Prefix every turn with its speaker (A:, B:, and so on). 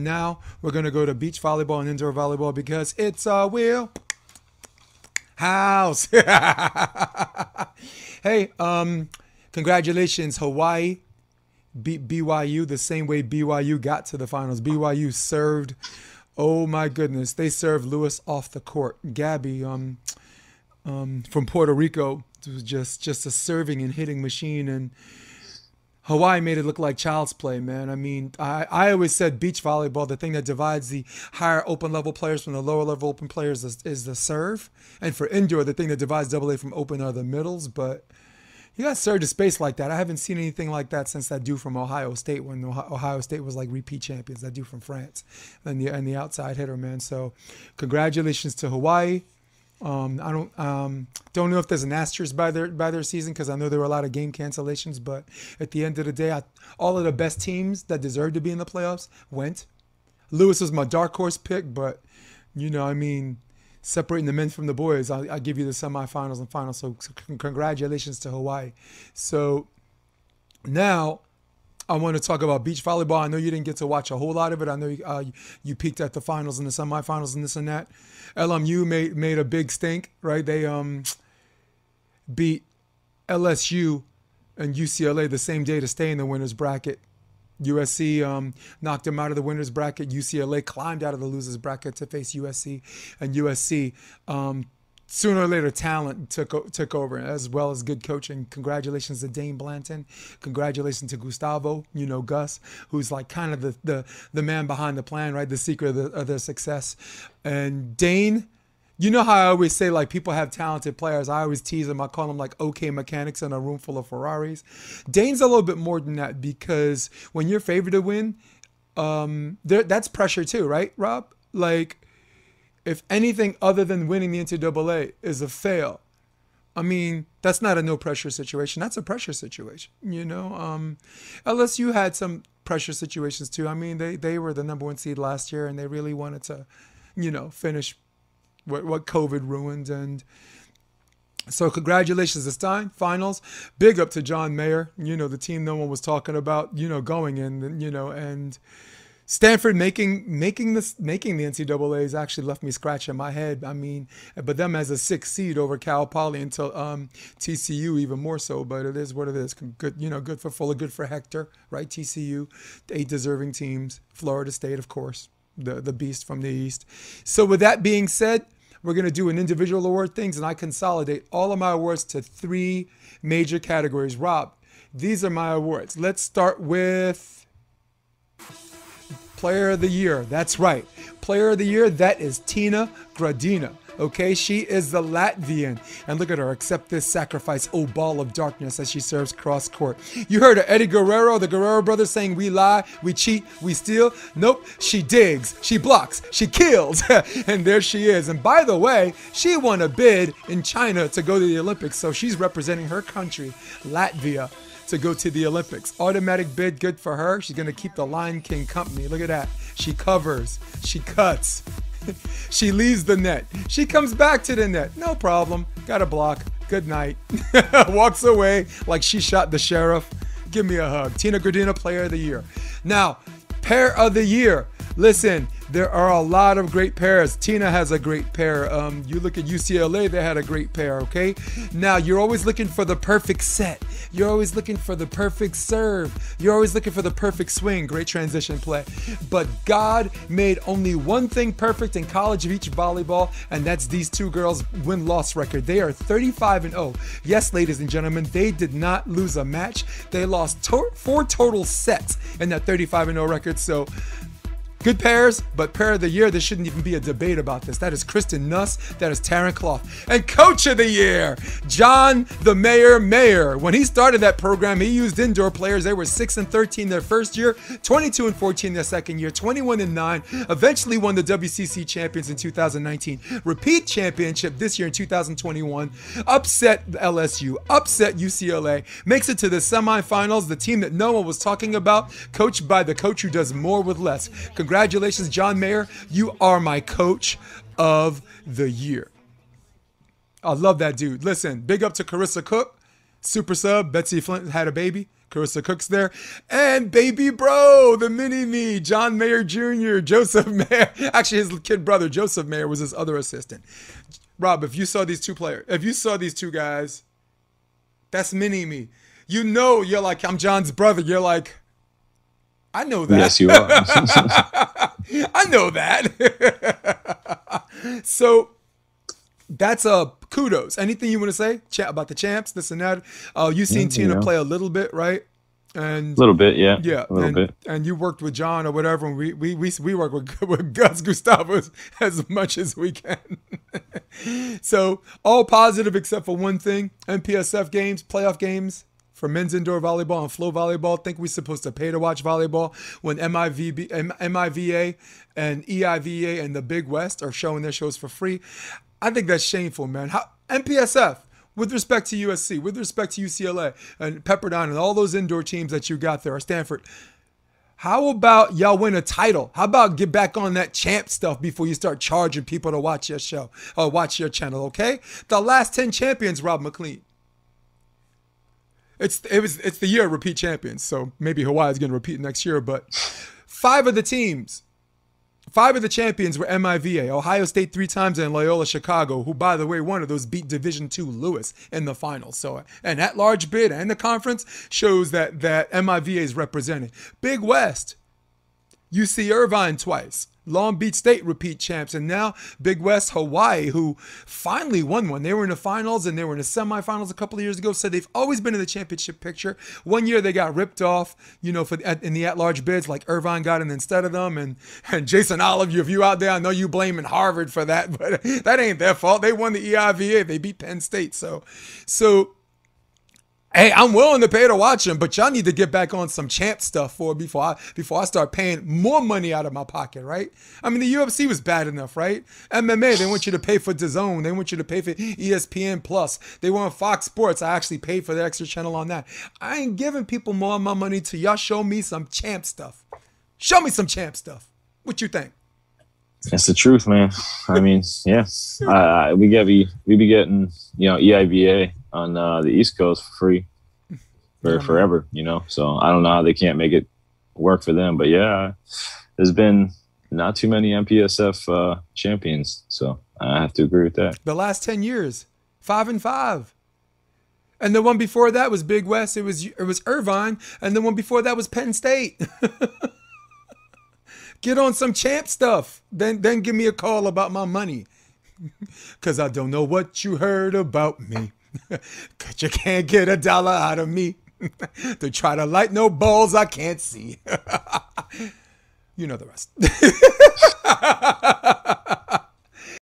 A: Now we're going to go to beach volleyball and indoor volleyball because it's a wheel house. Hey, congratulations, Hawaii beat BYU the same way BYU got to the finals. BYU served, oh my goodness, they served Lewis off the court. Gabby from Puerto Rico was just a serving and hitting machine, and Hawaii made it look like child's play, man. I mean, I always said beach volleyball, the thing that divides the higher open level players from the lower level open players is the serve. And for indoor, the thing that divides AA from open are the middles. But you got served to space like that. I haven't seen anything like that since that dude from Ohio State, when Ohio State was like repeat champions, that dude from France, and the outside hitter, man. So congratulations to Hawaii. I don't know if there's an asterisk by their season, because I know there were a lot of game cancellations. But at the end of the day, all of the best teams that deserved to be in the playoffs went. Lewis was my dark horse pick, but I mean, separating the men from the boys, I give you the semifinals and finals. So congratulations to Hawaii. So now I want to talk about beach volleyball. I know you didn't get to watch a whole lot of it. I know you peeked at the finals and the semifinals and this and that. LMU made a big stink, right? They beat LSU and UCLA the same day to stay in the winner's bracket. USC knocked them out of the winner's bracket. UCLA climbed out of the loser's bracket to face USC, and USC sooner or later, talent took over, as well as good coaching. Congratulations to Dane Blanton. Congratulations to Gustavo, Gus, who's like kind of the man behind the plan, right? The secret of their success. And Dane, you know how I always say, like, people have talented players. I always tease them. I call them like okay mechanics in a room full of Ferraris. Dane's a little bit more than that, because when you're favored to win, that's pressure too, right, Rob? Like, if anything other than winning the NCAA is a fail, I mean, that's not a no-pressure situation. That's a pressure situation, LSU had some pressure situations too. I mean, they were the number 1 seed last year, and they really wanted to, finish what COVID ruined. And so congratulations this time, finals. Big up to John Mayer, the team no one was talking about, going in, and Stanford making the NCAAs actually left me scratching my head. I mean, but them as a 6th seed over Cal Poly until TCU even more so. But it is what it is. Good, good for Fuller, good for Hector, right? TCU, 8 deserving teams. Florida State, of course, the beast from the East. So with that being said, we're going to do an individual award things, and I consolidate all of my awards to 3 major categories. Rob, these are my awards. Let's start with Player of the Year. That's right. Player of the Year, that is Tina Gradina. Okay, she is the Latvian. And look at her, accept this sacrifice, oh ball of darkness, as she serves cross court. You heard of Eddie Guerrero, the Guerrero brothers, saying we lie, we cheat, we steal. Nope, she digs, she blocks, she kills. And there she is. And by the way, she won a bid in China to go to the Olympics. So she's representing her country, Latvia, to go to the Olympics. Automatic bid, good for her. She's going to keep the Lion King company. Look at that. She covers. She cuts. She leaves the net. She comes back to the net. No problem. Got a block. Good night. Walks away like she shot the sheriff. Give me a hug. Tina Gradina, Player of the Year. Now, Pair of the Year. Listen, there are a lot of great pairs. Tina has a great pair. You look at UCLA, they had a great pair, okay? Now, you're always looking for the perfect set. You're always looking for the perfect serve. You're always looking for the perfect swing. Great transition play. But God made only one thing perfect in college beach volleyball, and that's these 2 girls' win-loss record. They are 35-0. Yes, ladies and gentlemen, they did not lose a match. They lost 4 total sets in that 35-0 record. So, good pairs, but Pair of the Year, there shouldn't even be a debate about this. That is Kristen Nuss, that is Taryn Clough. And Coach of the Year, John the Mayor. When he started that program, he used indoor players. They were 6-13 their first year, 22-14 their second year, 21-9. Eventually won the WCC champions in 2019. Repeat championship this year in 2021. Upset LSU, upset UCLA. Makes it to the semifinals, the team that no one was talking about, coached by the coach who does more with less. Congratulations, John Mayer. You are my Coach of the Year. I love that dude. Listen, big up to Carissa Cook, super sub. Betsy Flint had a baby. Carissa Cook's there. And baby bro, the mini-me, John Mayer Jr., Joseph Mayer. Actually, his kid brother, Joseph Mayer, was his other assistant. Rob, if you saw these two guys, that's mini-me. You know, you're like, I'm John's brother. You're like, I know that.
B: Yes, you are.
A: I know that. So that's kudos. Anything you want to say? Chat about the champs, this and that. You've seen Tina play a little bit, right? And
B: a little bit, yeah.
A: Yeah,
B: a little bit.
A: And you worked with John or whatever, and we work with Gus Gustavo as much as we can. So all positive except for one thing: MPSF games, playoff games for men's indoor volleyball and flow volleyball. I think we're supposed to pay to watch volleyball when MIVA and EIVA and the Big West are showing their shows for free. I think that's shameful, man. How MPSF, with respect to USC, with respect to UCLA and Pepperdine and all those indoor teams that you got there, or Stanford, how about y'all win a title? How about get back on that champ stuff before you start charging people to watch your show or watch your channel, okay? The last 10 champions, Rob McLean. It's the year of repeat champions, so maybe Hawaii's going to repeat next year, but 5 of the champions were MIVA, Ohio State 3 times, and Loyola Chicago, who, by the way, one of those beat Division II Lewis in the finals. So, and that large bid and the conference shows that MIVA is represented. Big West, UC Irvine twice. Long Beach State repeat champs, and now Big West Hawaii, who finally won one. They were in the finals and they were in the semifinals a couple of years ago, so they've always been in the championship picture. One year they got ripped off, in the at-large bids, like Irvine got in instead of them, and Jason Olive, if you out there, I know you blaming Harvard for that, but that ain't their fault. They won the EIVA, they beat Penn State, so hey, I'm willing to pay to watch them, but y'all need to get back on some champ stuff before I start paying more money out of my pocket, right? I mean, the UFC was bad enough, right? MMA, they want you to pay for DAZN. They want you to pay for ESPN Plus. They want Fox Sports. I actually paid for the extra channel on that. I ain't giving people more of my money till y'all show me some champ stuff. Show me some champ stuff. What you think?
B: That's the truth, man. I mean, yeah. We be getting, EIVA on the East Coast for free for forever, So I don't know how they can't make it work for them. But yeah, there's been not too many MPSF champions, so I have to agree with that.
A: The last 10 years, 5 and 5. And the one before that was Big West. It was Irvine, and the one before that was Penn State. Get on some champ stuff. Then give me a call about my money. Because I don't know what you heard about me. Because you can't get $1 out of me. To try to light no balls I can't see. You know the rest.